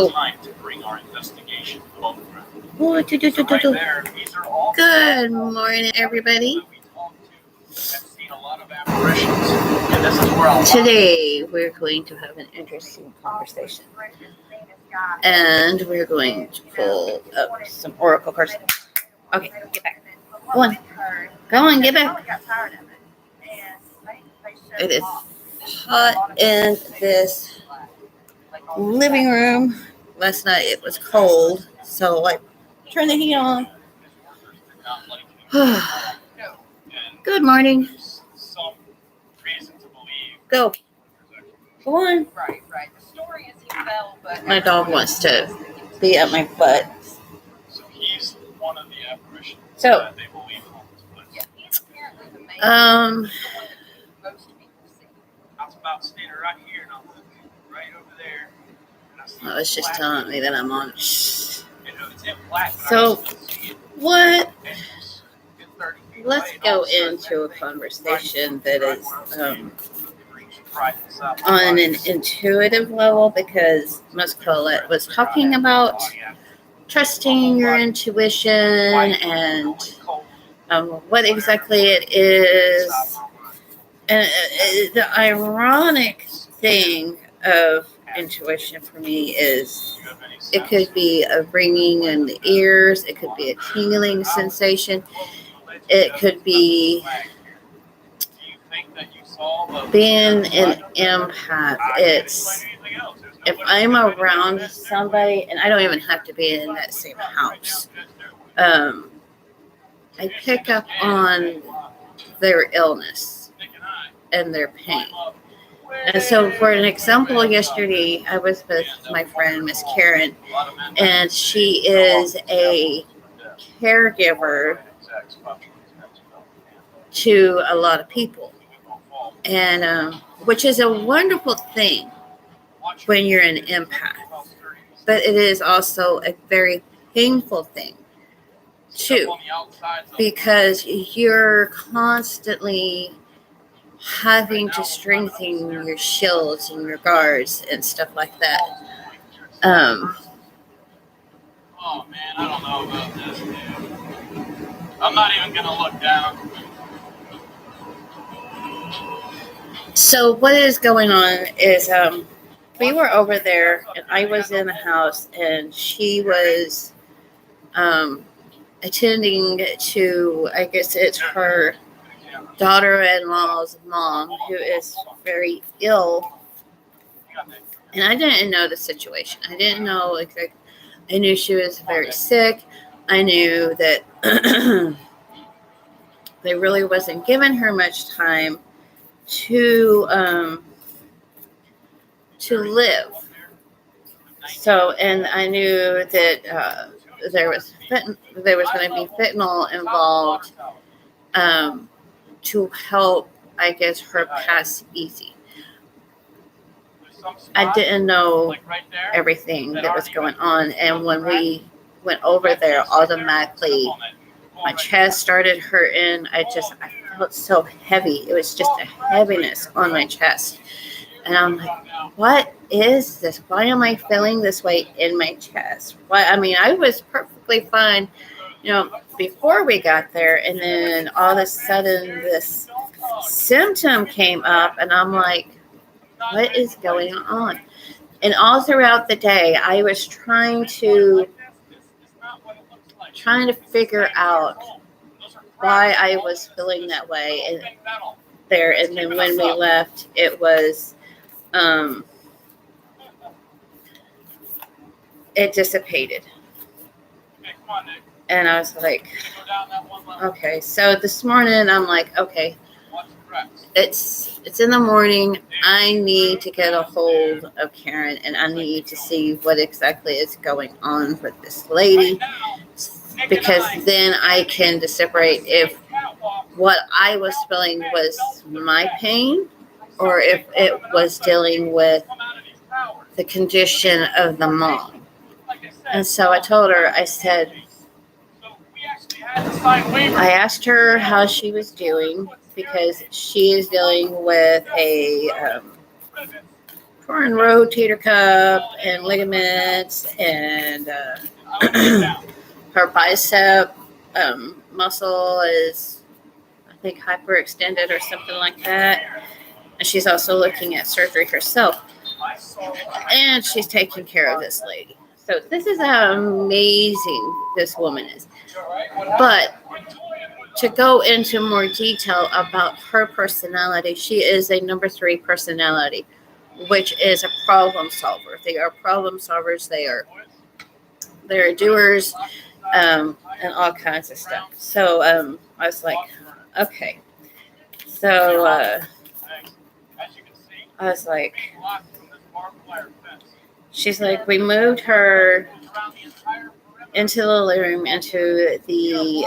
time to bring our investigation forward. Good morning, everybody. Today, we're going to have an interesting conversation. And we're going to pull up some oracle cards. Okay, get back. Go on. Go on, get back. It is hot in this living room. Last night it was cold, so I turned the heat on. Good morning. Go. Go on. My dog wants to be at my butt. So he's one of the apparitions So, that they believe haunts the place. um, I was about standing right here, and I'm looking right over there. And I see I was just telling me that I'm on. it's in black. So, what? It's 30 feet Let's away, and go all of a sudden, into a conversation that is right inside my on body. an intuitive level, because Miss Colette was talking about trusting your intuition and what exactly it is. And the ironic thing of intuition for me is it could be a ringing in the ears, it could be a tingling sensation, it could be being an empath. It's if I'm around somebody, and I don't even have to be in that same house, I pick up on their illness and their pain. And so, for an example, yesterday I was with my friend Miss Karen, and she is a caregiver to a lot of people, and which is a wonderful thing when you're an empath, but it is also a very painful thing too, because you're constantly having to strengthen your shields and your guards and stuff like that. Oh man, I don't know about this, dude. I'm not even gonna look down. So what is going on is we were over there, and I was in the house, and she was attending to, I guess it's her daughter-in-law's mom, who is very ill. And I didn't know the situation. I didn't know exactly. I knew she was very sick. I knew that they really wasn't giving her much time to live. So, and I knew that there was going to be fentanyl involved to help, I guess, her pass easy. I didn't know everything that was going on, and when we went over there, automatically my chest started hurting. I felt so heavy. It was just a heaviness on my chest, and I'm like, what is this? Why am I feeling this way in my chest? Why? I mean, I was perfectly fine, before we got there, and then all of a sudden this symptom came up, and I'm like, what is going on? And all throughout the day, I was trying to figure out why I was feeling that way. And then when we left, it was, it dissipated. And I was like, okay. So this morning, I'm like, okay, it's in the morning. I need to get a hold of Karen, and I need to see what exactly is going on with this lady, because then I can separate if what I was feeling was my pain, or if it was dealing with the condition of the mom. And so I told her, I said, I asked her how she was doing, because she is dealing with a torn rotator cuff and ligaments, and her bicep muscle is, I think, hyperextended or something like that. And she's also looking at surgery herself. And she's taking care of this lady. So this is how amazing this woman is. But to go into more detail about her personality, she is a number 3 personality, which is a problem solver. They are problem solvers. They're doers, and all kinds of stuff. So I was like, okay. So I was like, she's like, we moved her into the living room, into the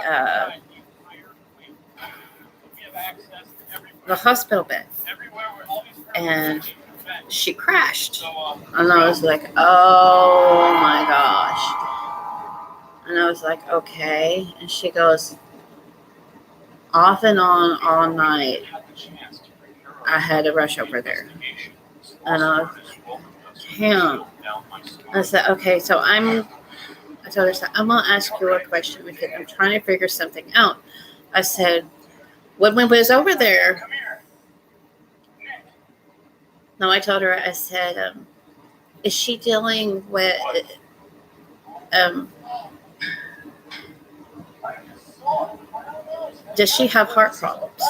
hospital bed, and she crashed. And I was like, oh my gosh. And I was like, okay. And she goes, off and on all night, I had to rush over there. And I was like, damn. I said, okay, so I told her, I'm going to ask you a question because I'm trying to figure something out. I said, when we was over there, no, I told her, I said, is she dealing with, does she have heart problems?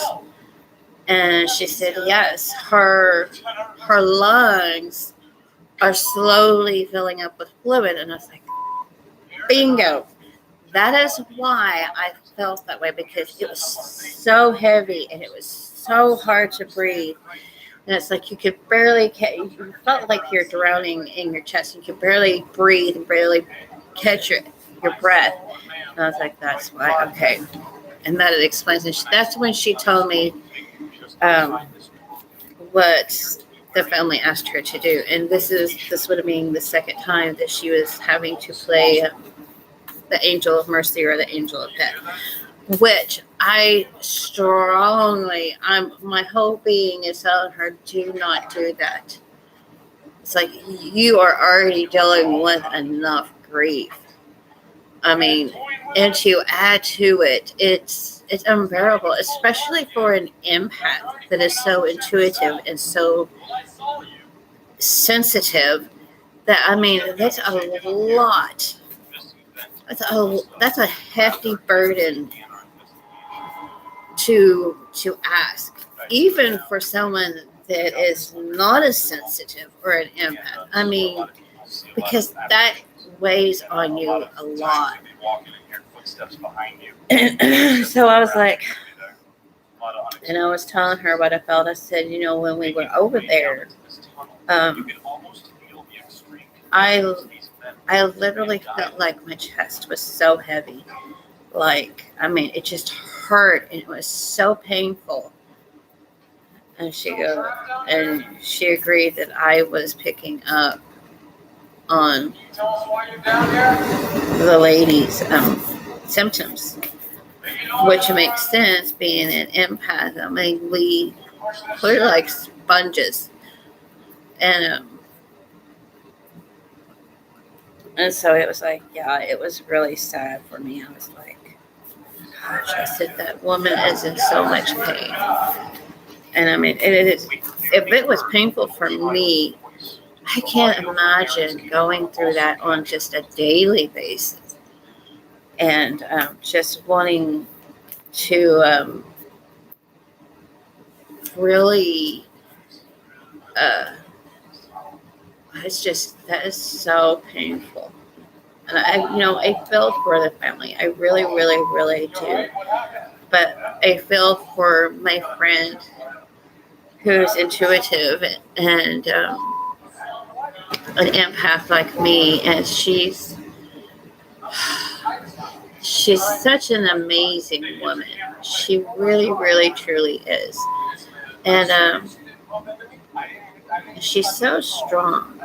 And she said, yes, her lungs are slowly filling up with fluid. And I was like, bingo. That is why I felt that way, because it was so heavy and it was so hard to breathe. And it's like you could barely, you felt like you're drowning in your chest. You could barely breathe and barely catch your breath. And I was like, that's why, okay. And that it explains it. That's when she told me what the family asked her to do. And this would have been the second time that she was having to play the angel of mercy or the angel of death, which I strongly, my whole being is telling her, do not do that. It's like, you are already dealing with enough grief. I mean, and to add to it, it's unbearable, especially for an empath that is so intuitive and so sensitive. That, I mean, that's a lot. That's a hefty burden to ask, even for someone that is not as sensitive or an empath. I mean, because that weighs on you a lot. So I was like, and I was telling her what I felt. I said, when we were over there, I literally felt like my chest was so heavy. Like, I mean, it just hurt and it was so painful. And she agreed that I was picking up on the lady's symptoms, which makes sense being an empath. I mean, we're like sponges. And so it was like, yeah, it was really sad for me. I was like, gosh, I said, that woman is in so much pain. And I mean, if it was painful for me, I can't imagine going through that on just a daily basis. And just wanting to really, that is so painful. And I feel for the family. I really, really, really do. But I feel for my friend who's intuitive and an empath like me, and she's such an amazing woman. She really, really, truly is. And she's so strong.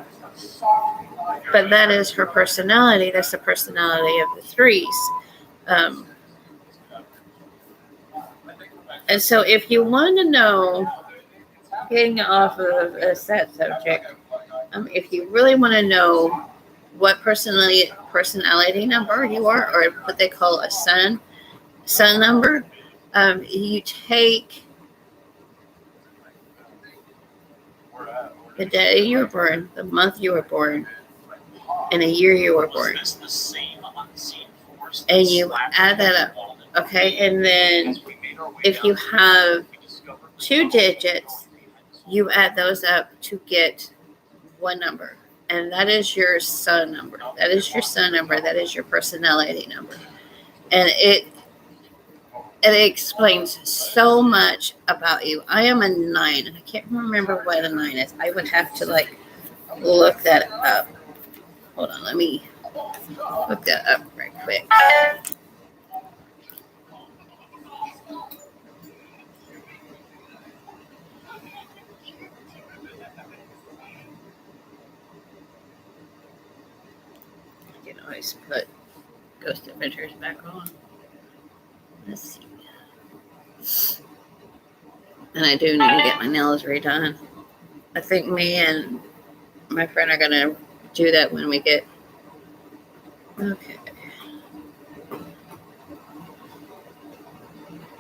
But that is her personality. That's the personality of the threes. And so if you want to know, getting off of a sad subject, If you really want to know what personality number you are, or what they call a sun number, you take the day you were born, the month you were born, and the year you were born, and you add that up. Okay, and then if you have 2 digits, you add those up to get one number, and that is your sun number. That is your sun number. That is your personality number, and it explains so much about you. I am a 9, and I can't remember what a 9 is. I would have to look that up. Hold on, let me look that up right quick. You can always put Ghost Adventures back on. Let's see. And I do need to get my nails redone. I think me and my friend are going to do that when we get... Okay.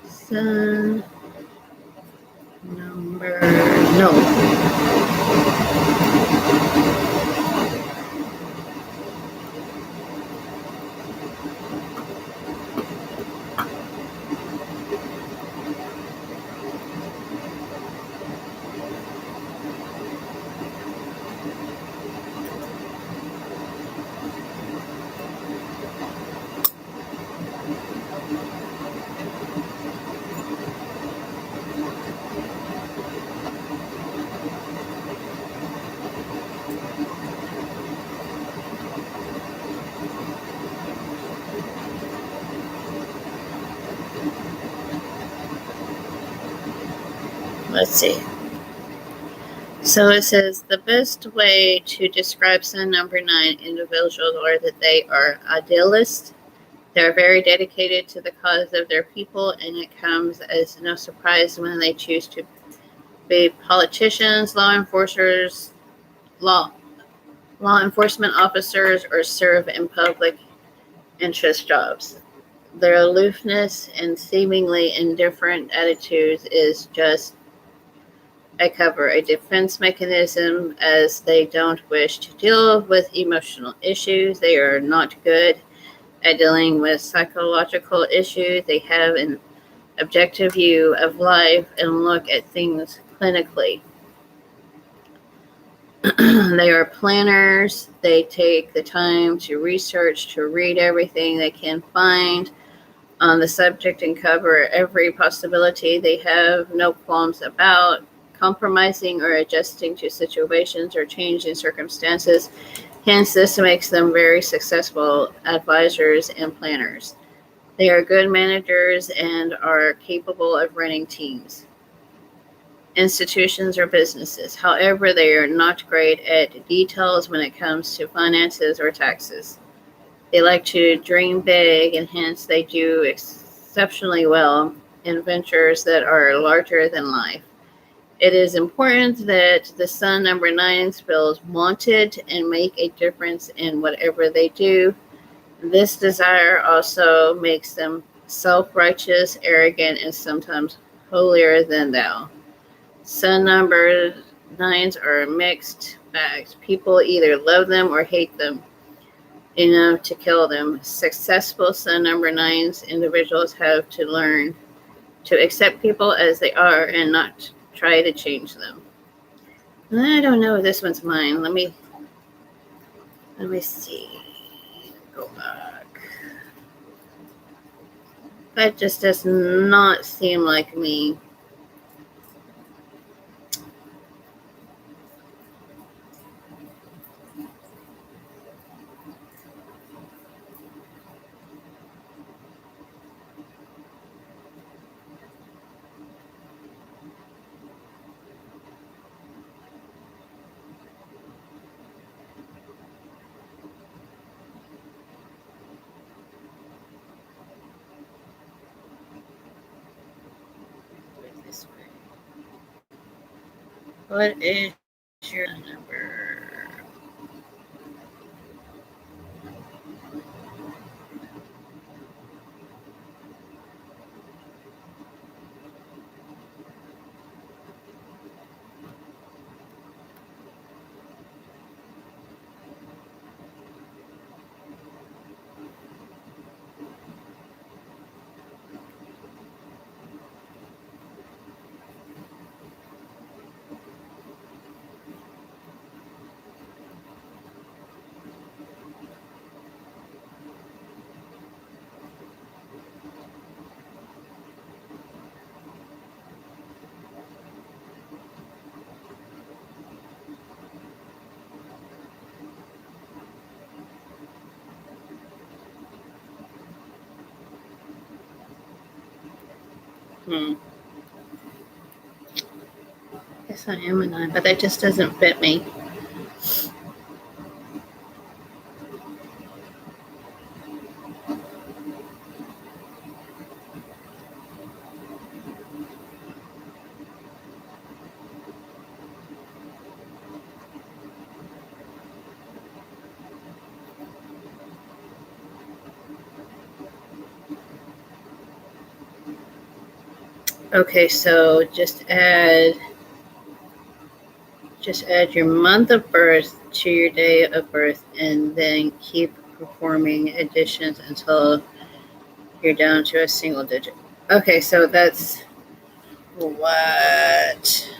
Sun number... No. Let's see. So it says the best way to describe sun number 9 individuals are that they are idealists. They're very dedicated to the cause of their people, and it comes as no surprise when they choose to be politicians, law enforcement officers, or serve in public interest jobs. Their aloofness and seemingly indifferent attitudes is just a cover, a defense mechanism, as they don't wish to deal with emotional issues. They are not good at dealing with psychological issues. They have an objective view of life and look at things clinically. They are planners. They take the time to research, to read everything they can find on the subject and cover every possibility. They have no qualms about compromising or adjusting to situations or changing circumstances. Hence, this makes them very successful advisors and planners. They are good managers and are capable of running teams, institutions, or businesses. However, they are not great at details when it comes to finances or taxes. They like to dream big, and hence they do exceptionally well in ventures that are larger than life. It is important that the sun number 9 feels wanted and make a difference in whatever they do. This desire also makes them self-righteous, arrogant, and sometimes holier than thou. Sun number 9s are mixed bags. People either love them or hate them enough to kill them. Successful sun number 9s individuals have to learn to accept people as they are and not try to change them. I don't know if this one's mine. Let me see. Go back. That just does not seem like me. What is your number? Yes, I am a 9, but that just doesn't fit me. Okay, so just add your month of birth to your day of birth, and then keep performing additions until you're down to a single digit. Okay, so that's what?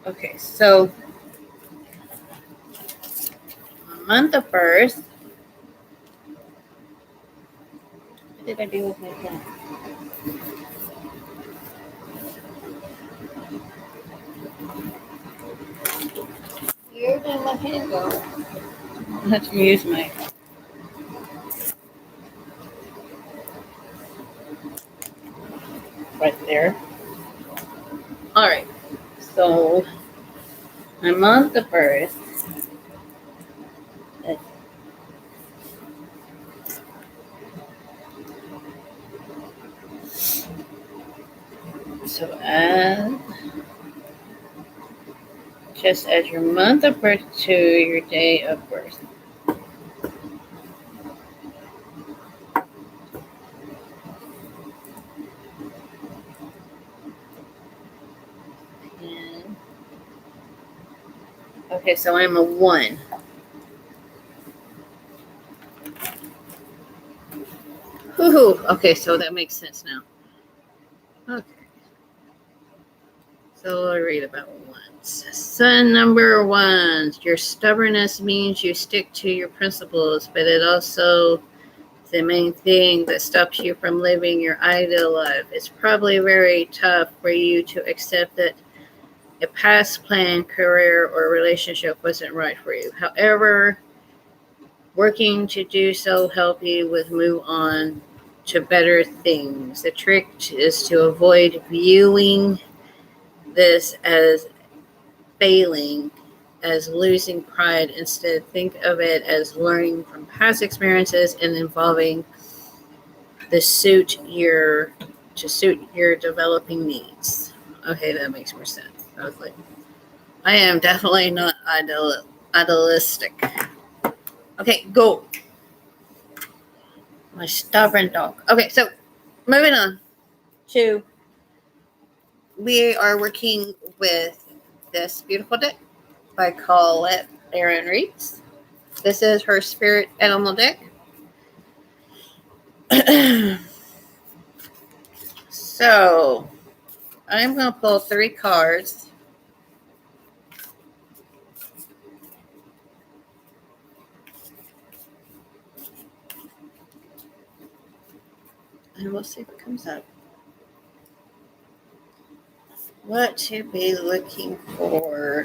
Okay, so month of birth. What did I do with my pen? Where did my pen go? I have to use my. Right there. All right. So my month of birth. So just add your month of birth to your day of birth. And, okay, so I'm a 1. Woohoo! Okay, so that makes sense now. Okay. So I'll read about 1s. Sun number 1. Your stubbornness means you stick to your principles, but it also the main thing that stops you from living your ideal life. It's probably very tough for you to accept that a past plan, career, or relationship wasn't right for you. However, working to do so help you with move on to better things. The trick is to avoid viewing this as failing, as losing pride. Instead, think of it as learning from past experiences and evolving to suit your developing needs. Okay, that makes more sense. I was like, I am definitely not idealistic. Okay, go. My stubborn dog. Okay, so moving on to, we are working with this beautiful deck by Colette Aaron Reeves. This is her spirit animal deck. So I'm going to pull 3 cards. And we'll see what comes up. What to be looking for.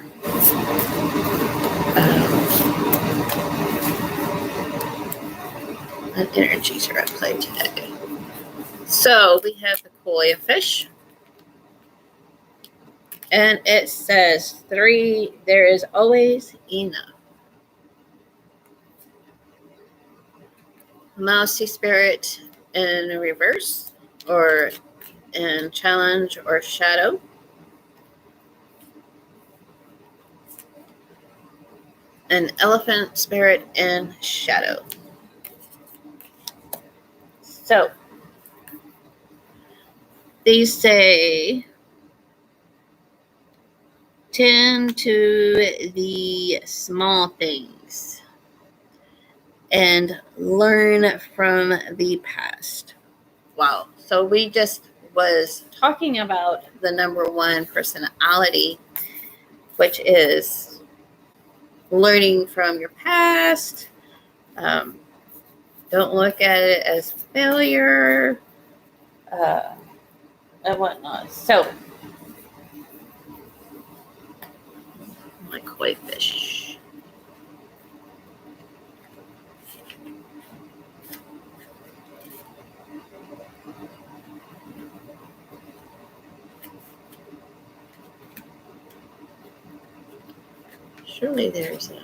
What energies are at play today? So we have the koi fish. And it says 3, there is always enough. Mousy spirit in reverse, or in challenge or shadow. An elephant spirit in shadow. So these say tend to the small things and learn from the past. Wow. So we just was talking about the number 1 personality, which is learning from your past. Don't look at it as failure and whatnot. So, my koi fish. Surely there's a.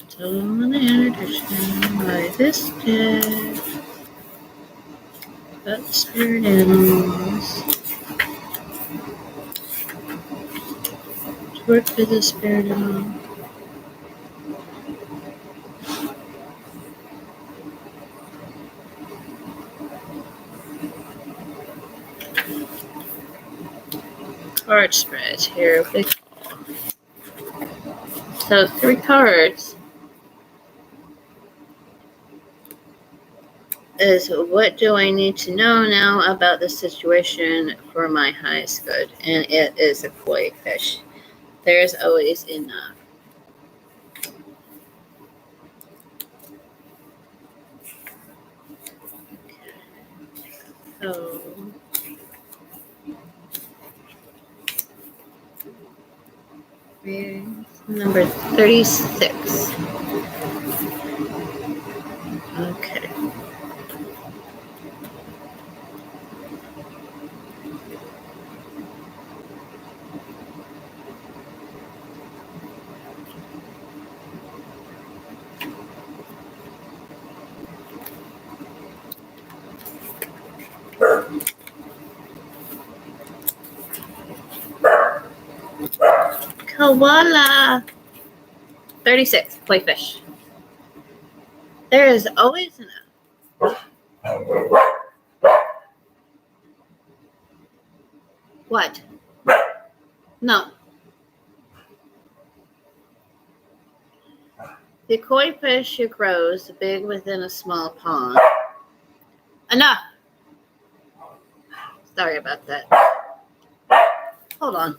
Someone understand by this day. About the spirit animals. To work for the spirit animal. Card spreads here. So 3 cards is what do I need to know now about the situation for my highest good? And it is a koi fish. There's always enough. So number 36. Okay. Koala. 36. Koi fish. There is always enough. What? No. The koi fish who grows big within a small pond. Enough. Sorry about that. Hold on.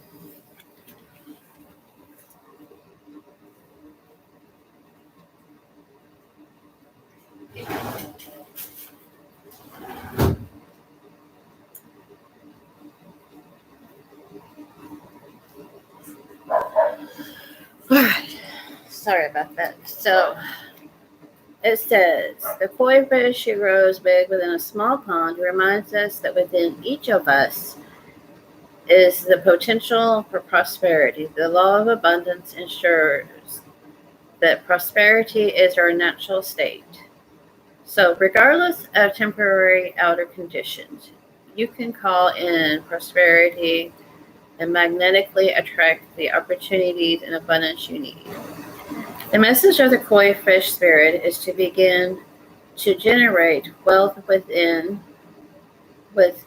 All right. Sorry about that. So it says the koi fish who grows big within a small pond reminds us that within each of us is the potential for prosperity. The law of abundance ensures that prosperity is our natural state. So regardless of temporary outer conditions, you can call in prosperity and magnetically attract the opportunities and abundance you need. The message of the koi fish spirit is to begin to generate wealth within with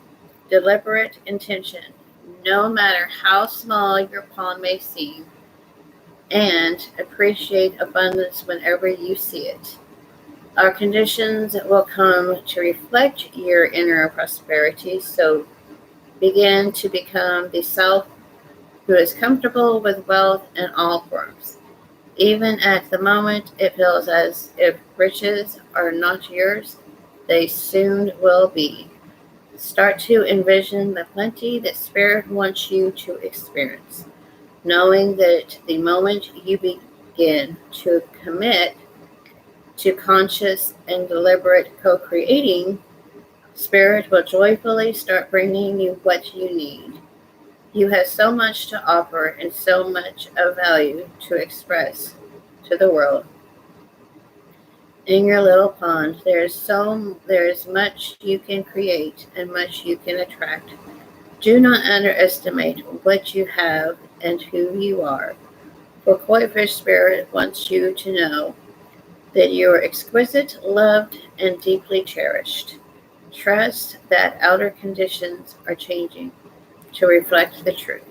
deliberate intention, no matter how small your pond may seem, and appreciate abundance whenever you see it. Our conditions will come to reflect your inner prosperity, so begin to become the self who is comfortable with wealth in all forms. Even at the moment it feels as if riches are not yours, they soon will be. Start to envision the plenty that Spirit wants you to experience, knowing that the moment you begin to commit to conscious and deliberate co-creating, Spirit will joyfully start bringing you what you need. You have so much to offer and so much of value to express to the world. In your little pond, there is much you can create and much you can attract. Do not underestimate what you have and who you are. For Koi Fish Spirit wants you to know that you are exquisite, loved, and deeply cherished. Trust that outer conditions are changing to reflect the truth.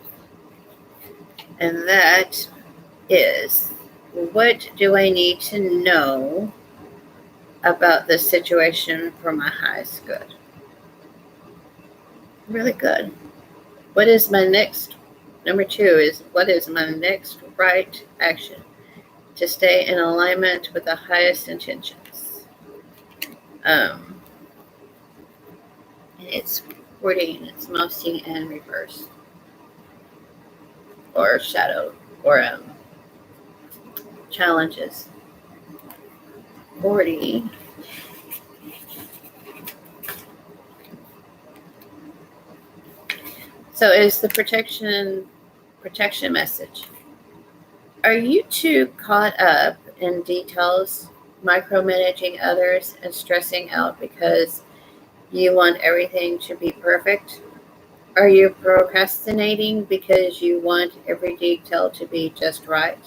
And that is, what do I need to know about this situation for my highest good. Really good. What is my next? Number 2 is, what is my next right action to stay in alignment with the highest intentions? And it's 14. It's mostly in reverse, or shadow, or challenges. 40. So it's the protection message. Are you too caught up in details, micromanaging others, and stressing out because you want everything to be perfect? Are you procrastinating because you want every detail to be just right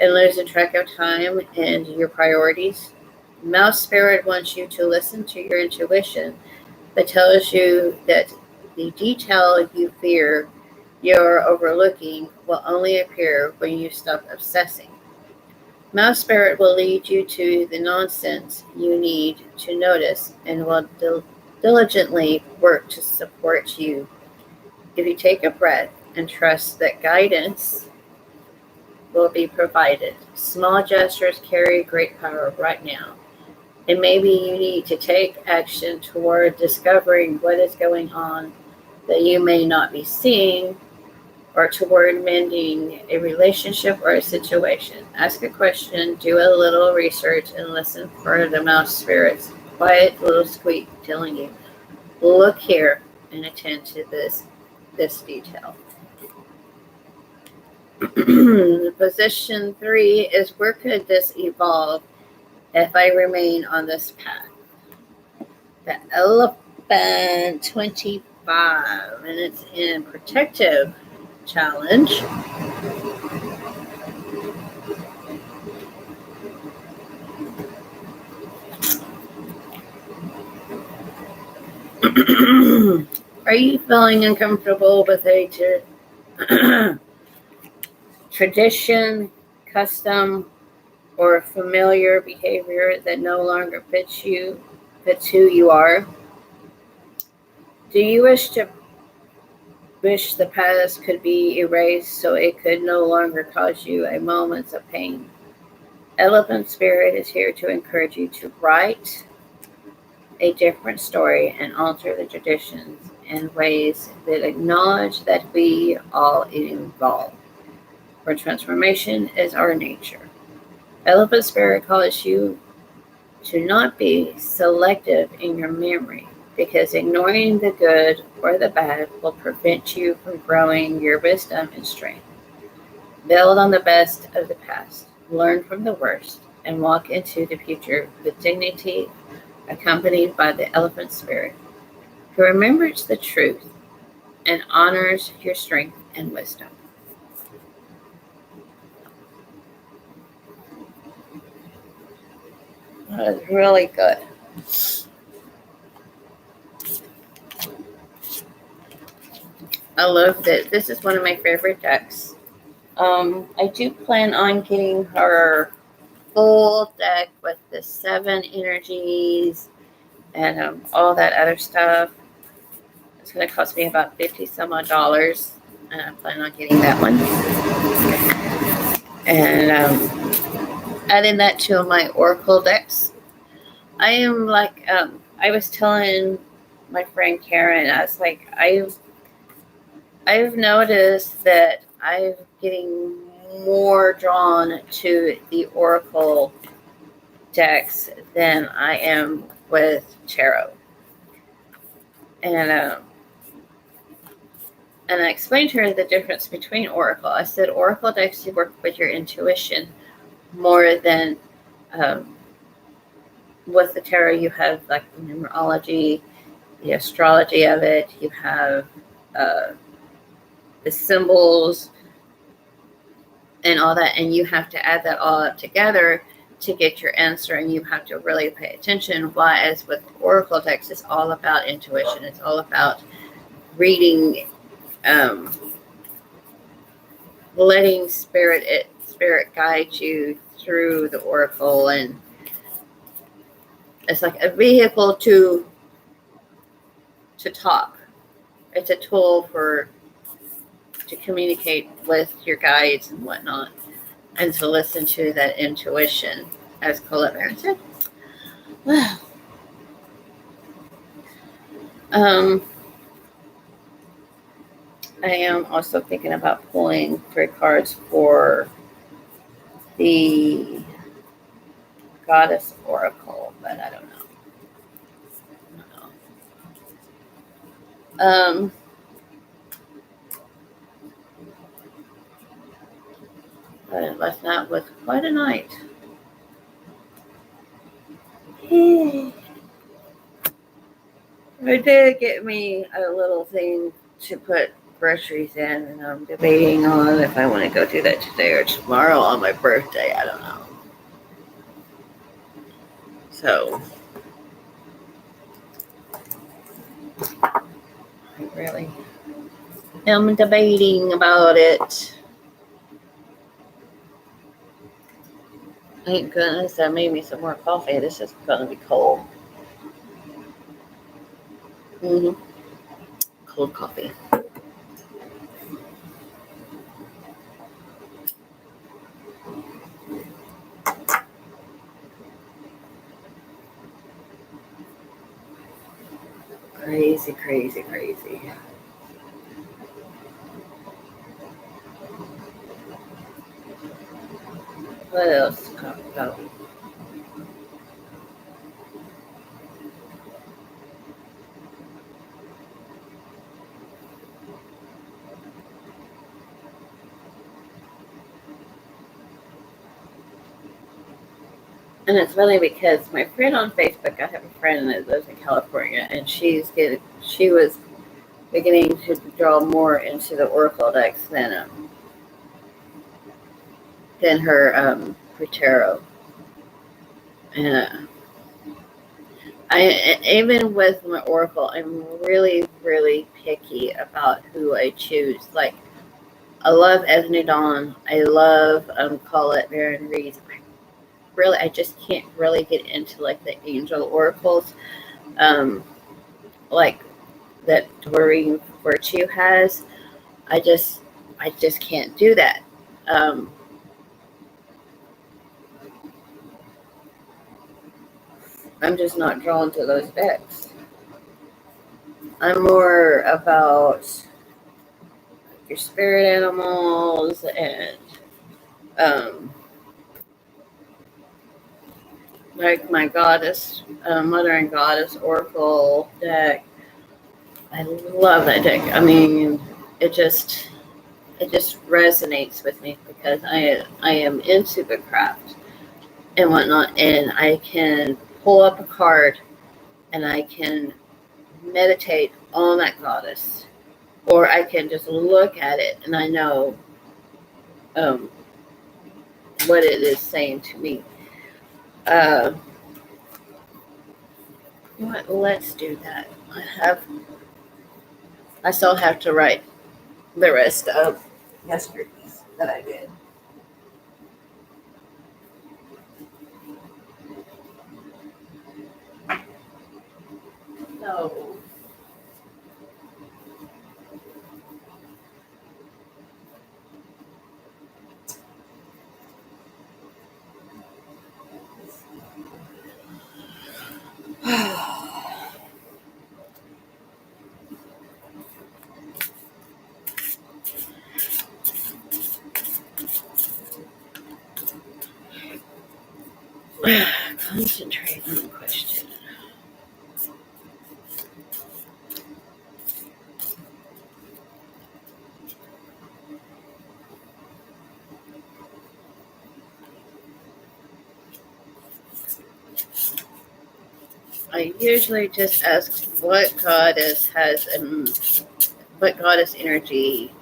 and losing track of time and your priorities? Mouse Spirit wants you to listen to your intuition that tells you that the detail you fear you're overlooking will only appear when you stop obsessing. Mouse Spirit will lead you to the nonsense you need to notice and will diligently work to support you. If you take a breath and trust that guidance will be provided, small gestures carry great power right now. And maybe you need to take action toward discovering what is going on that you may not be seeing, or toward mending a relationship or a situation. Ask a question, do a little research, and listen for the Mouse Spirit's quiet little squeak telling you, look here and attend to this detail. Position 3 is, where could this evolve if I remain on this path? The Elephant 25, and it's in protective challenge. Are you feeling uncomfortable with a tradition, custom, or familiar behavior that no longer fits who you are? Do you wish the past could be erased so it could no longer cause you a moments of pain? Elephant Spirit is here to encourage you to write a different story and alter the traditions in ways that acknowledge that we all evolve, where transformation is our nature. Elephant Spirit calls you to not be selective in your memory, because ignoring the good or the bad will prevent you from growing your wisdom and strength. Build on the best of the past, learn from the worst, and walk into the future with dignity, accompanied by the Elephant Spirit, who remembers the truth and honors your strength and wisdom. That was really good. I love that. This is one of my favorite decks. I do plan on getting her full deck with the 7 energies and all that other stuff. It's going to cost me about $50 some odd, and I plan on getting that one. And adding that to my Oracle decks. I am like, I was telling my friend Karen, I was like, I've noticed that I'm getting more drawn to the Oracle decks than I am with tarot. And I explained to her the difference between Oracle. I said Oracle decks, you work with your intuition more than with the tarot. You have like the numerology, the astrology of it. You have the symbols and all that, and you have to add that all up together to get your answer, and you have to really pay attention. Whereas with Oracle decks, it's all about intuition. It's all about reading, letting spirit guide you through the Oracle, and It's like a vehicle to talk. It's a tool to communicate with your guides and whatnot, and to listen to that intuition, as Colette Baron said. Well, I am also thinking about pulling 3 cards for the Goddess Oracle, but I don't know. But last night was quite a night. It did get me a little thing to put groceries in, and I'm debating on if I want to go do that today or tomorrow on my birthday. I don't know. So I really am debating about it. Thank goodness I made me some more coffee. This is going to be cold. Cold coffee. Crazy, crazy, crazy. What else to talk about? And it's funny because my friend on Facebook, I have a friend that lives in California, and she was beginning to draw more into the Oracle decks than her tarot. And I even with my Oracle, I'm really, really picky about who I choose. Like, I love Ebony Dawn. I love Colette Baron Reid. I just can't really get into like the angel oracles, like that Doreen Virtue has. I just can't do that. I'm just not drawn to those decks. I'm more about your spirit animals and like my goddess, Mother and Goddess Oracle deck. I love that deck. I mean, it just resonates with me because I am into the craft and whatnot, and I can pull up a card and I can meditate on that goddess, or I can just look at it and I know what it is saying to me. You know what? Let's do that. I still have to write the rest of yesterday's that I did. So concentrate on the question. I usually just ask what goddess energy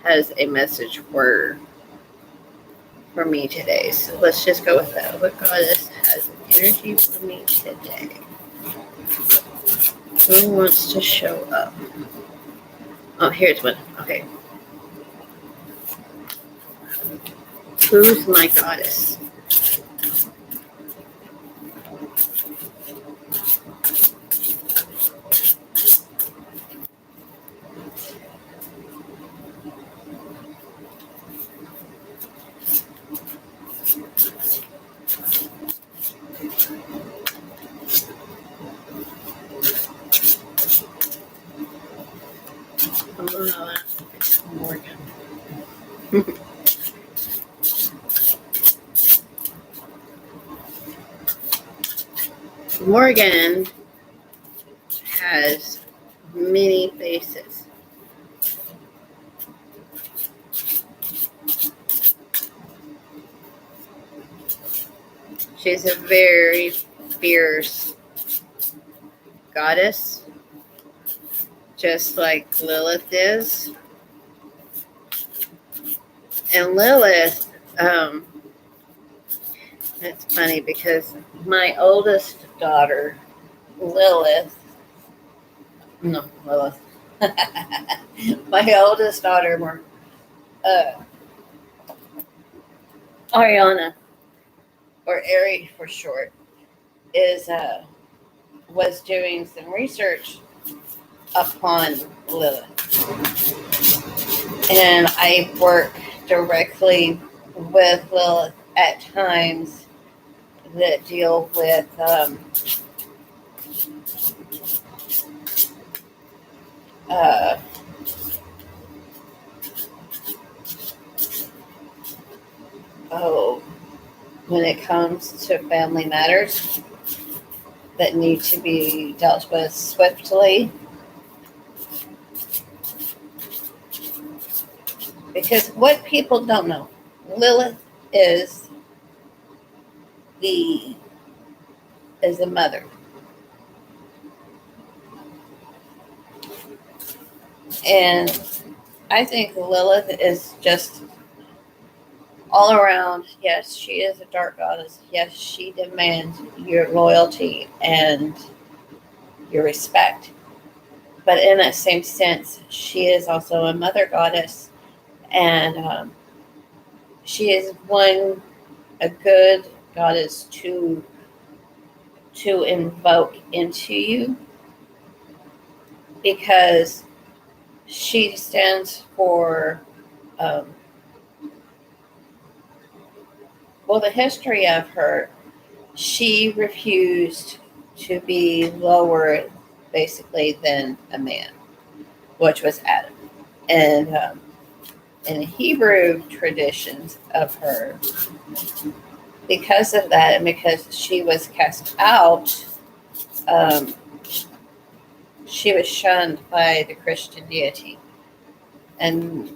has a message for me today. So let's just go with that. What goddess has an energy for me today? Who wants to show up? Oh, here's one. Okay. Who's my goddess? Morgan. Morgan has many faces. She's a very fierce goddess, just like Lilith is. And Lilith, it's funny because my oldest daughter, Lilith, my oldest daughter, Ariana, or Ari for short, was doing some research upon Lilith. And I work directly with Lilith at times that deal with when it comes to family matters that need to be dealt with swiftly. Because what people don't know, Lilith is the mother. And I think Lilith is just all around, yes, she is a dark goddess. Yes, she demands your loyalty and your respect. But in that same sense, she is also a mother goddess. And she is a good goddess to invoke into you, because she stands for the history of her. She refused to be lower basically than a man, which was Adam. And in the Hebrew traditions of her, because of that, and because she was cast out, she was shunned by the Christian deity. And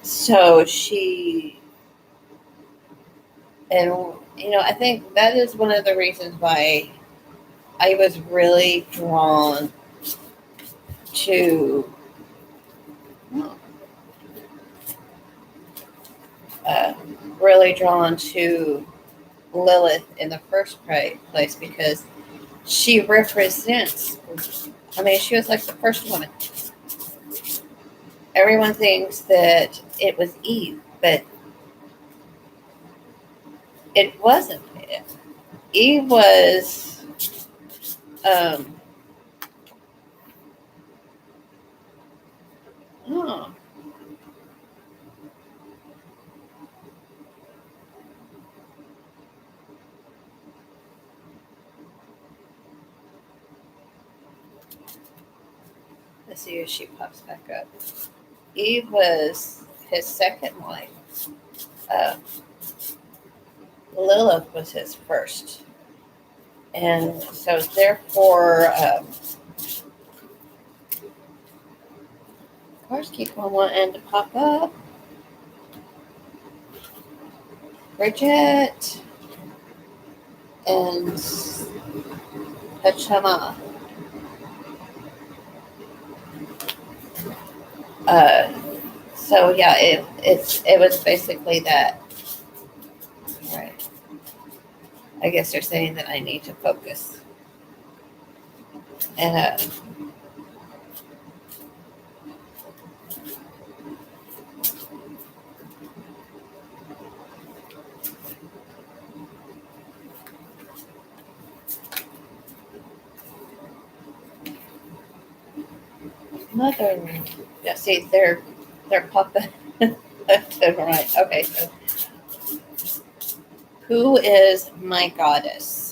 so she, and I think that is one of the reasons why I was really drawn to Lilith in the first place, because she represents, she was like the first woman. Everyone thinks that it was Eve, but it wasn't. Eve was let's see if she pops back up. Eve was his second wife. Lilith was his first. And so therefore, cars keep on wanting to pop up. Bridget and Hachama. So yeah, it was basically that. All right. I guess they're saying that I need to focus. And mother. Yeah, see, they're popping left and right. Okay, so who is my goddess?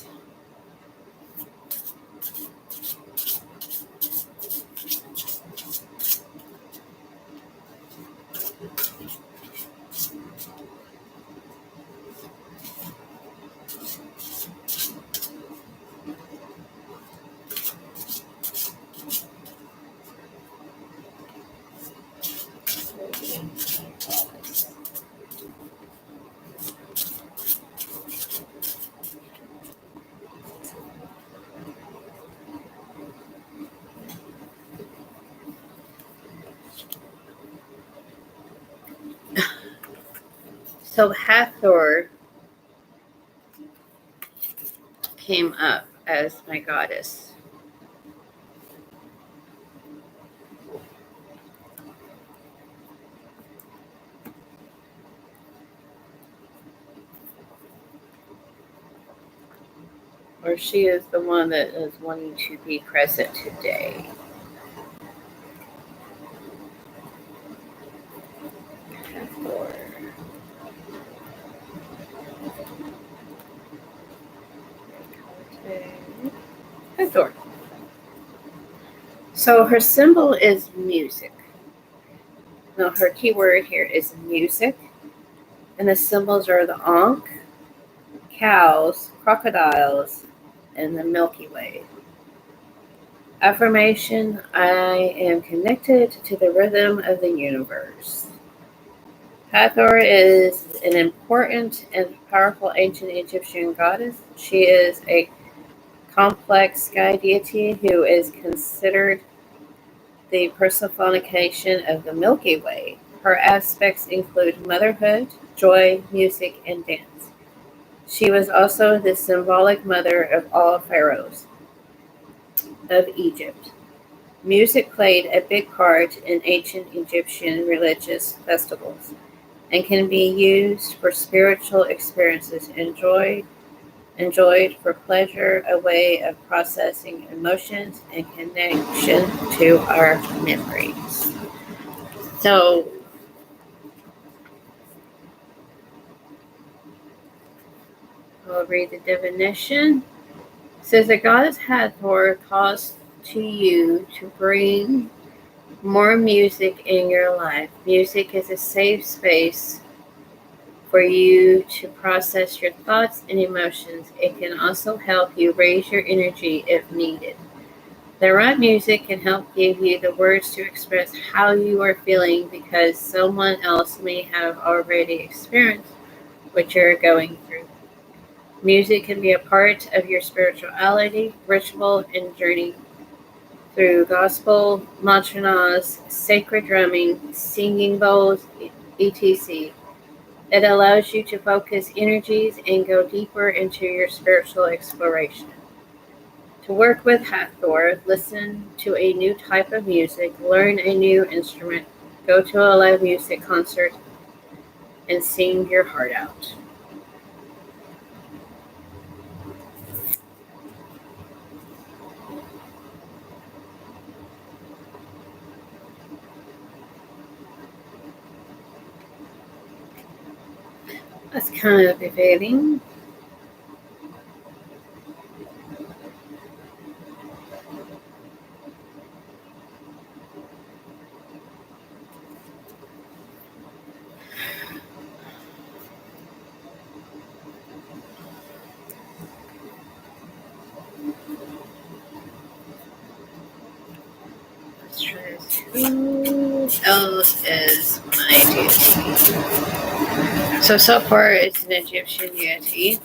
So Hathor came up as my goddess. Or she is the one that is wanting to be present today. Hathor. Hathor. So her symbol is music. Now her key word here is music. And the symbols are the Ankh, cows, crocodiles, and the Milky Way. Affirmation: I am connected to the rhythm of the universe. Hathor is an important and powerful ancient Egyptian goddess. She is a complex sky deity who is considered the personification of the Milky Way. Her aspects include motherhood, joy, music, and dance. She was also the symbolic mother of all pharaohs of Egypt. Music played a big part in ancient Egyptian religious festivals and can be used for spiritual experiences, enjoyed for pleasure, a way of processing emotions and connection to our memories. So, I'll read the definition. It says the goddess Hathor calls to you to bring more music in your life. Music is a safe space for you to process your thoughts and emotions. It can also help you raise your energy if needed. The right music can help give you the words to express how you are feeling because someone else may have already experienced what you're going through. Music can be a part of your spirituality, ritual, and journey through gospel, mantras, sacred drumming, singing bowls, etc. It allows you to focus energies and go deeper into your spiritual exploration. To work with Hathor, listen to a new type of music, learn a new instrument, go to a live music concert, and sing your heart out. That's kind of evading. Let's try this. Who else is my deity? So far it's an Egyptian deity.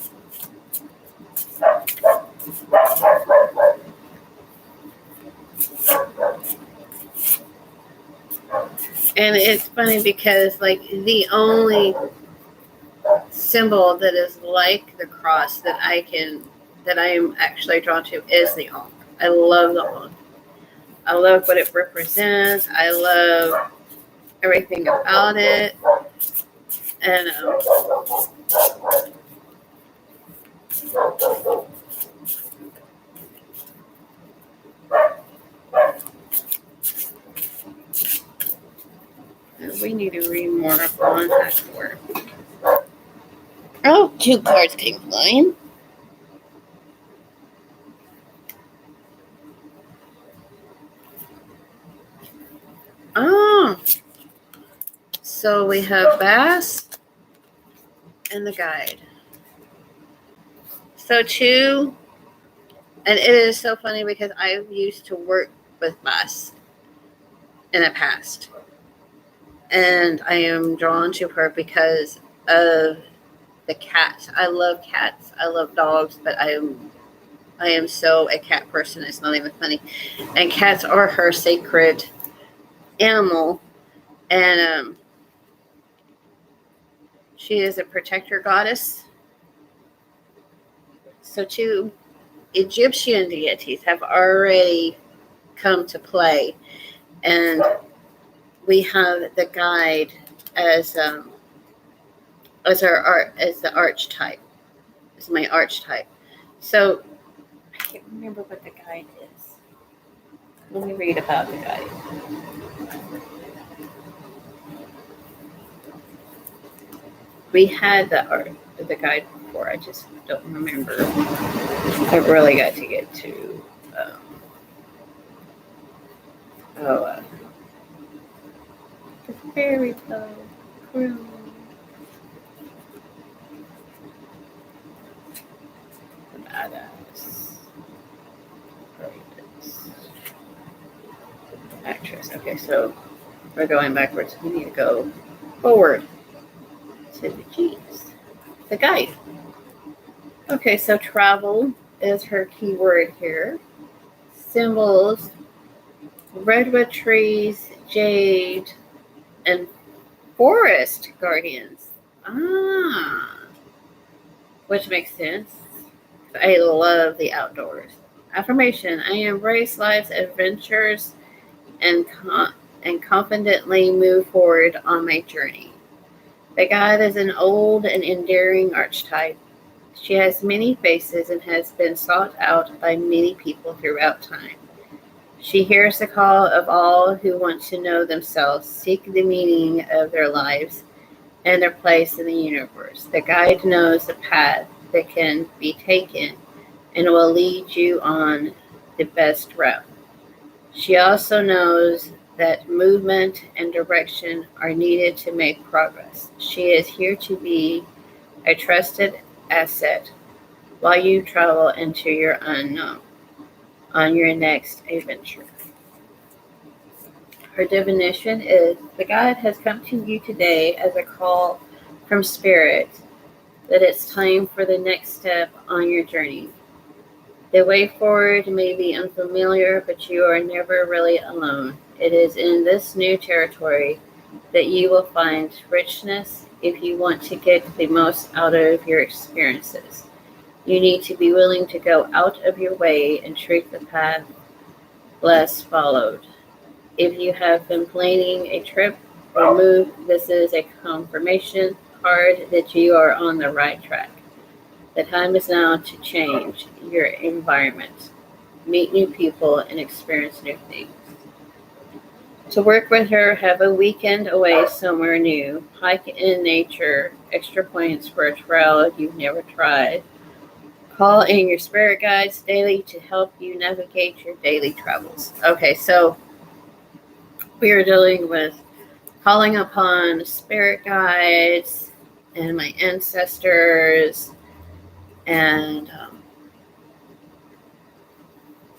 And it's funny because like the only symbol that is like the cross that I am actually drawn to is the Ankh. I love the Ankh. I love what it represents. I love everything about it. And we need to read more on Hathor. Oh, 2 cards came flying. Oh, so we have Bass and the guide. So 2, and it is so funny because I used to work with Bass in the past. And I am drawn to her because of the cat. I love cats. I love dogs, but I am so a cat person. It's not even funny. And cats are her sacred animal. And she is a protector goddess. So 2 Egyptian deities have already come to play. And we have the guide as the archetype. Is my archetype. So I can't remember what the guide is. Let me read about the guide. We had the guide before. I just don't remember. I really got to get to the fairy tale crew. Badass actress. Okay, so we're going backwards. We need to go forward to the G's. The guide. Okay, so travel is her keyword here. Symbols: redwood trees, jade, and forest guardians. Which makes sense. I love the outdoors. Affirmation: I embrace life's adventures and confidently move forward on my journey. The guide is an old and endearing archetype. She has many faces and has been sought out by many people throughout time. She hears the call of all who want to know themselves, seek the meaning of their lives, and their place in the universe. The guide knows the path that can be taken and will lead you on the best route. She also knows that movement and direction are needed to make progress. She is here to be a trusted asset while you travel into your unknown on your next adventure. Her divination is: the guide has come to you today as a call from Spirit that it's time for the next step on your journey. The way forward may be unfamiliar, but you are never really alone. It is in this new territory that you will find richness. If you want to get the most out of your experiences, you need to be willing to go out of your way and treat the path less followed. If you have been planning a trip or move, this is a confirmation card that you are on the right track. The time is now to change your environment, meet new people, and experience new things. To work with her, have a weekend away somewhere new, hike in nature, extra points for a trail you've never tried. Call in your spirit guides daily to help you navigate your daily travels. Okay, so we are dealing with calling upon spirit guides and my ancestors and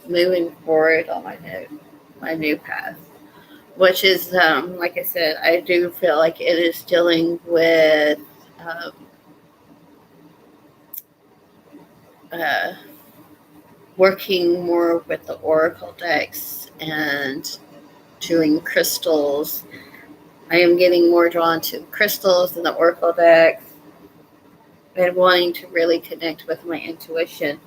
moving forward on my new path, which is, like I said, I do feel like it is dealing with working more with the oracle decks and doing crystals. I am getting more drawn to crystals and the oracle decks and wanting to really connect with my intuition,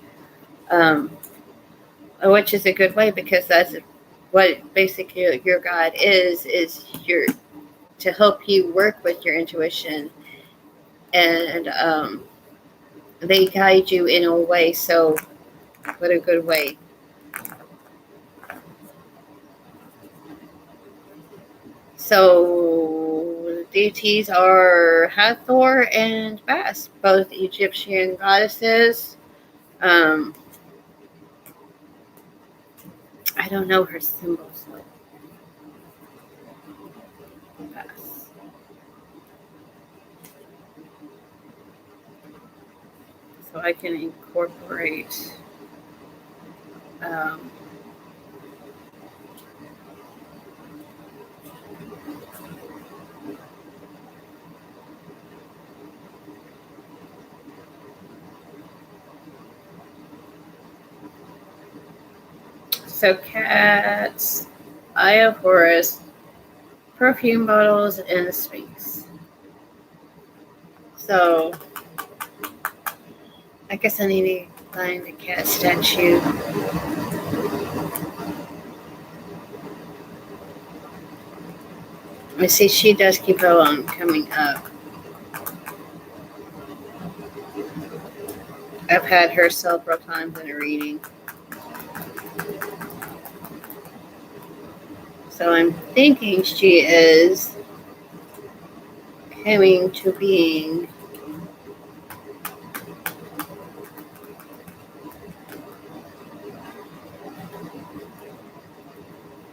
which is a good way because that's what basically your guide is your to help you work with your intuition, and they guide you in a way. So what a good way. So deities are Hathor and Bast, both Egyptian goddesses. I don't know her symbols. Bast. So I can incorporate so cats, Eye of Horus, perfume bottles, and the Sphinx. So I guess I need to find the cat statue. I see she does keep on coming up. I've had her several times in a reading. So I'm thinking she is coming to being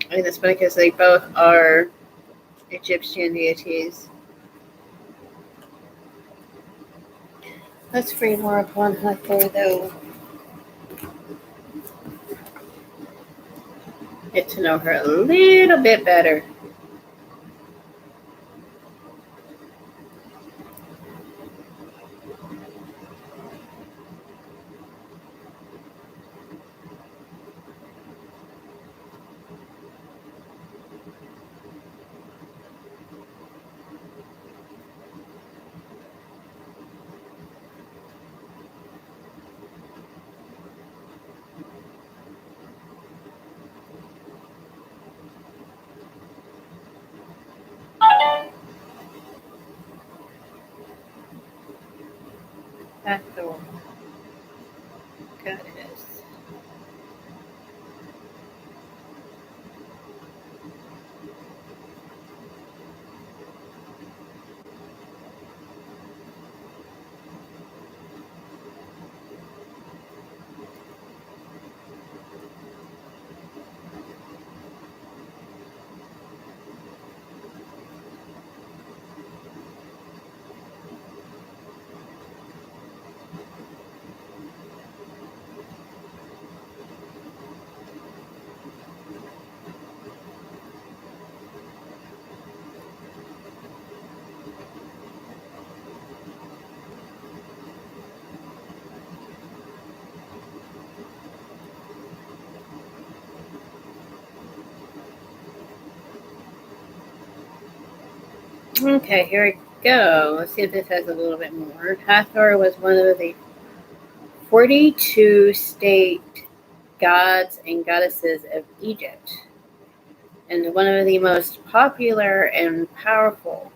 I think that's because they both are Egyptian deities. Let's read more upon Hathor, though. Get to know her a little bit better. Hathor. Goddess. Okay, here we go. Let's see if this has a little bit more. Hathor was one of the 42 state gods and goddesses of Egypt, and one of the most popular and powerful.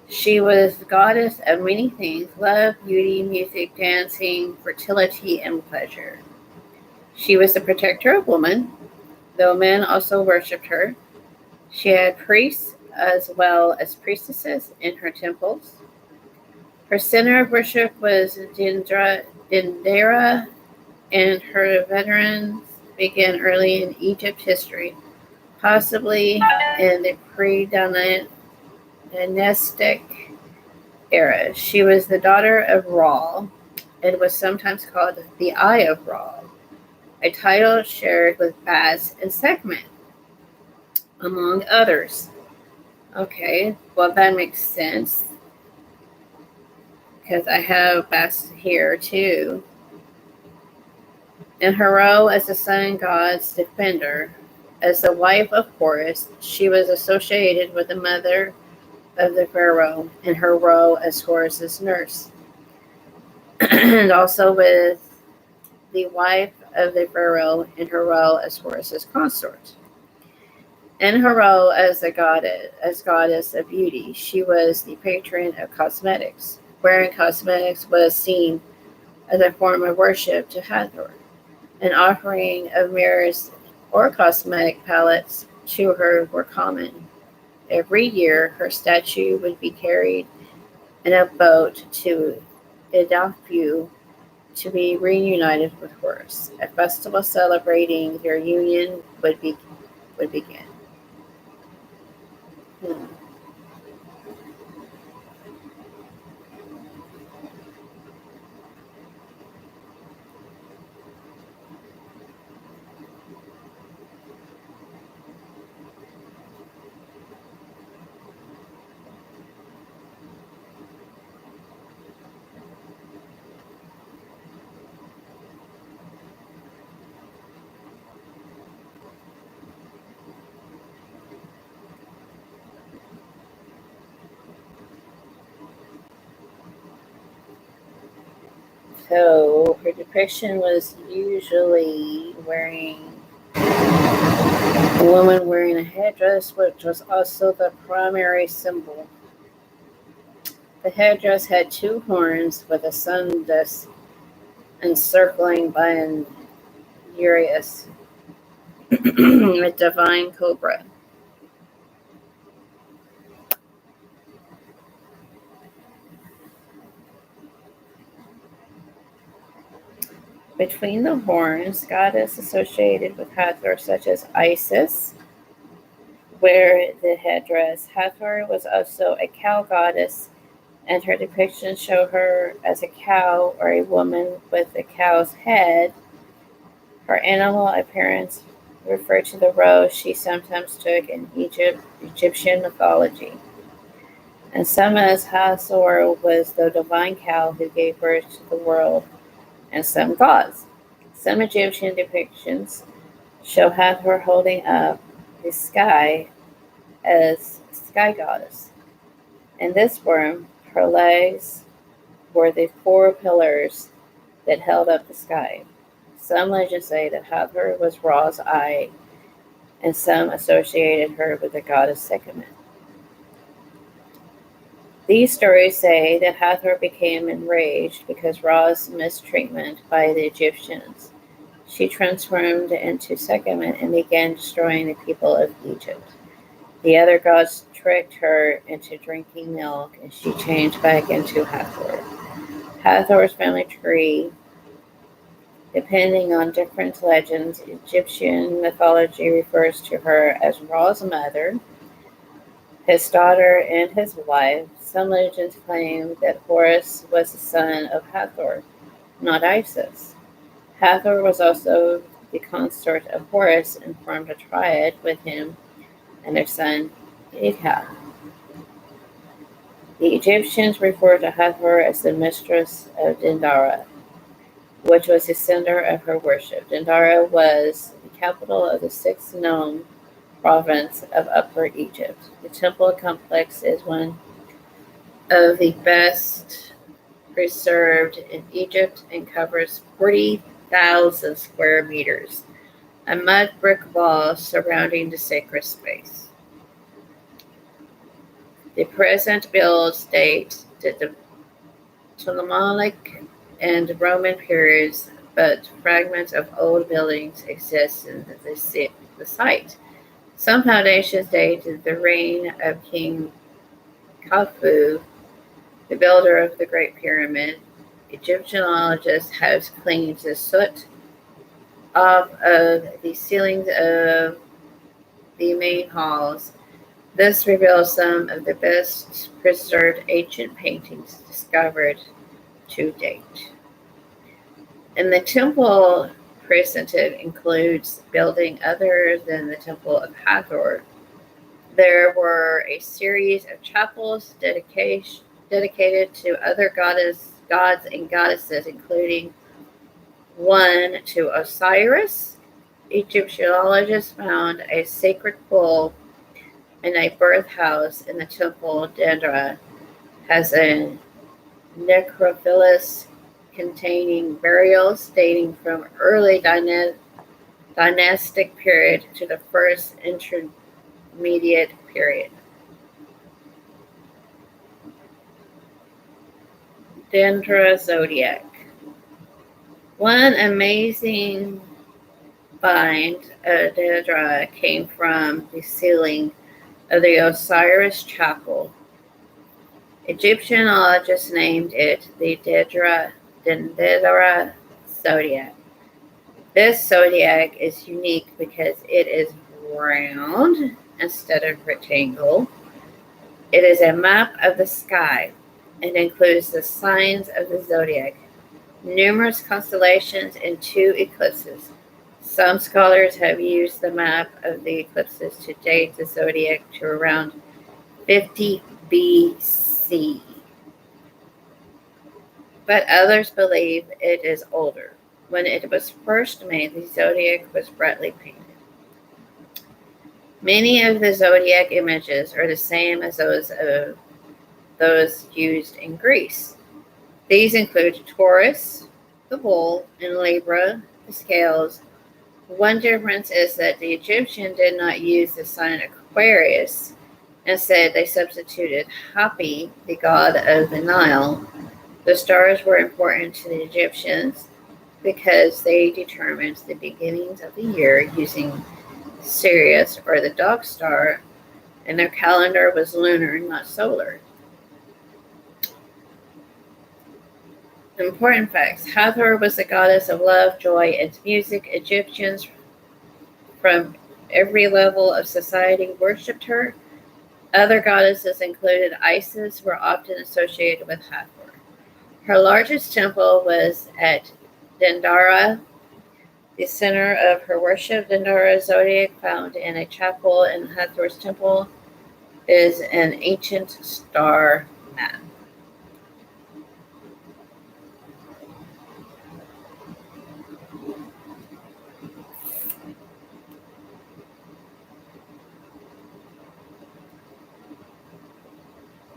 She was the goddess of many things: love, beauty, music, dancing, fertility, and pleasure. She was the protector of women, though men also worshipped her. She had priests as well as priestesses in her temples. Her center of worship was Dendera, and her veterans began early in Egypt history, possibly in the pre-dynastic era. She was the daughter of Ra and was sometimes called the Eye of Ra, a title shared with Bast and Sekhmet, among others. Okay, well, that makes sense, because I have Bast here too. In her role as the sun god's defender, as the wife of Horus, she was associated with the mother of the pharaoh in her role as Horus's nurse, and also with the wife of the pharaoh in her role as Horus's consort. In her role as goddess of beauty, she was the patron of cosmetics. Wearing cosmetics was seen as a form of worship to Hathor. An offering of mirrors or cosmetic palettes to her were common, Every year, her statue would be carried in a boat to Edfu to be reunited with Horus. A festival celebrating their union would begin. Hmm. So her depiction was usually a woman wearing a headdress, which was also the primary symbol. The headdress had two horns with a sun disk encircling by an Uraeus, a divine cobra. Between the horns, goddess associated with Hathor, such as Isis, wear the headdress. Hathor was also a cow goddess, and her depictions show her as a cow or a woman with a cow's head. Her animal appearance referred to the role she sometimes took in Egyptian mythology. And some as Hathor was the divine cow who gave birth to the world and some gods. Some Egyptian depictions show Hathor holding up the sky as sky goddess. In this form, her legs were the four pillars that held up the sky. Some legends say that Hathor was Ra's eye, and some associated her with the goddess Sekhmet. These stories say that Hathor became enraged because Ra's mistreatment by the Egyptians. She transformed into Sekhmet and began destroying the people of Egypt. The other gods tricked her into drinking milk, and she changed back into Hathor. Hathor's family tree, depending on different legends, Egyptian mythology refers to her as Ra's mother, his daughter, and his wife. Some legends claim that Horus was the son of Hathor, not Isis. Hathor was also the consort of Horus and formed a triad with him and their son Ea. The Egyptians referred to Hathor as the mistress of Dendera, which was the center of her worship. Dendera was the capital of the sixth known province of Upper Egypt. The temple complex is one of the best preserved in Egypt and covers 40,000 square meters, a mud brick wall surrounding the sacred space. The present builds date to the Ptolemaic and Roman periods, but fragments of old buildings exist in the site. Some foundations date to the reign of King Khufu, the builder of the Great Pyramid. Egyptologists have cleaned the soot off of the ceilings of the main halls. This reveals some of the best preserved ancient paintings discovered to date. And the temple presented includes building other than the Temple of Hathor. There were a series of chapels dedicated to other gods and goddesses, including one to Osiris. Egyptologists found a sacred pool and a birth house in the temple. Dendera has a necropolis containing burials dating from early dynastic period to the first intermediate period. Dendera zodiac. One amazing find of Dendera came from the ceiling of the Osiris Chapel. Egyptologists named it the Dendera zodiac. This zodiac is unique because it is round instead of rectangle. It is a map of the sky and includes the signs of the zodiac, numerous constellations, and 2 eclipses. Some scholars have used the map of the eclipses to date the zodiac to around 50 BC, but others believe it is older. When it was first made, the zodiac was brightly painted. Many of the zodiac images are the same as those used in Greece. These include Taurus, the bull, and Libra, the scales. One difference is that the Egyptians did not use the sign Aquarius. Instead, they substituted Hapi, the god of the Nile. The stars were important to the Egyptians because they determined the beginnings of the year using Sirius, or the dog star, and their calendar was lunar, not solar. Important facts. Hathor was the goddess of love, joy, and music. Egyptians from every level of society worshipped her. Other goddesses, included Isis, were often associated with Hathor. Her largest temple was at Dendera, the center of her worship. Dendera zodiac, found in a chapel in Hathor's temple, is an ancient star map.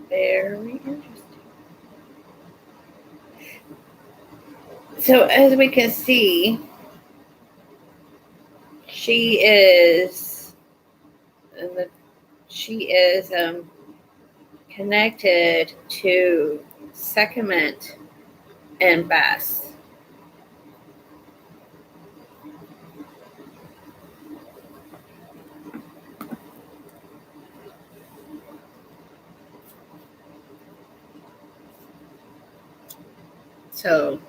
Very interesting. So as we can see, she is connected to Sekhmet and Bas. So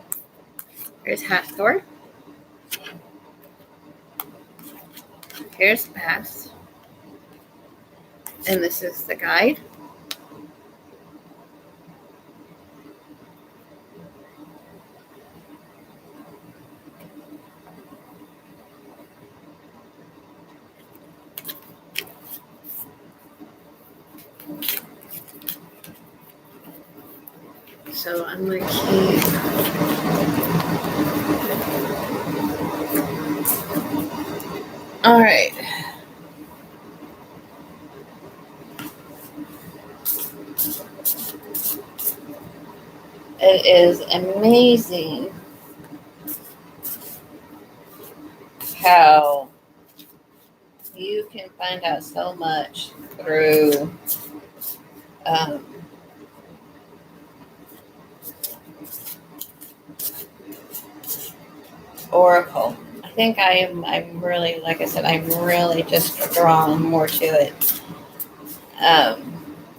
here's Hathor. Here's Bas. And this is the guide. So I'm going to keep all right. It is amazing how you can find out so much through Oracle. I think I'm really, like I said, I'm really just drawn more to it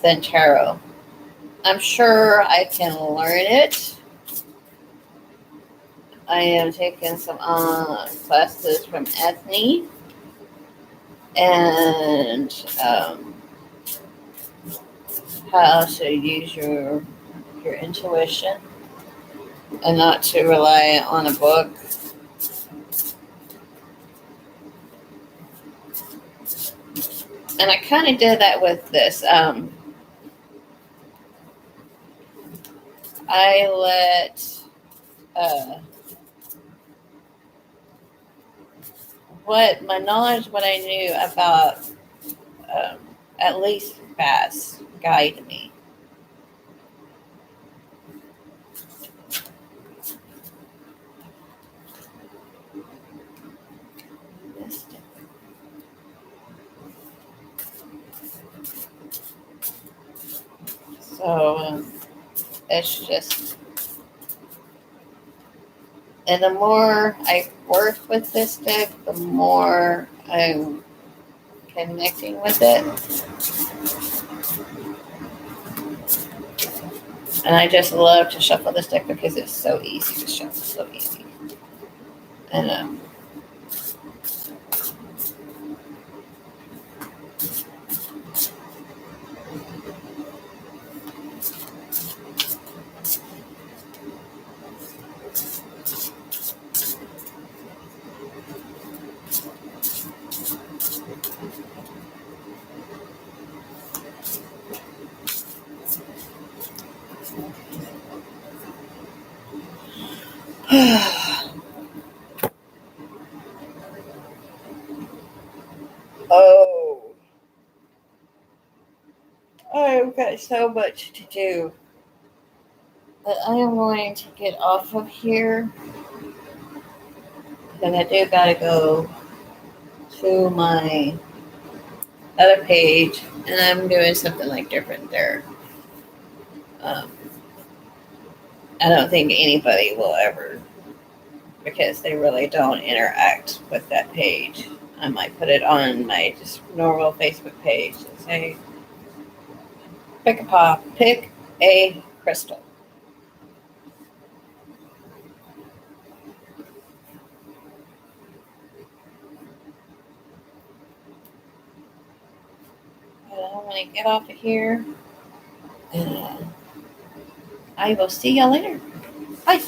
than tarot. I'm sure I can learn it. I am taking some classes from Ethne and how to use your intuition and not to rely on a book. And I kind of did that with this. I let what I knew about at least Bas guide me. So it's just, and the more I work with this deck, the more I'm connecting with it. And I just love to shuffle this deck because it's so easy to shuffle, so easy. And oh, I've got so much to do. But I am going to get off of here. Because I do gotta go to my other page. And I'm doing something like different there. I don't think anybody will ever, because they really don't interact with that page. I might put it on my just normal Facebook page and say, pick a crystal. But I'm going to get off of here. And I will see y'all later. Bye.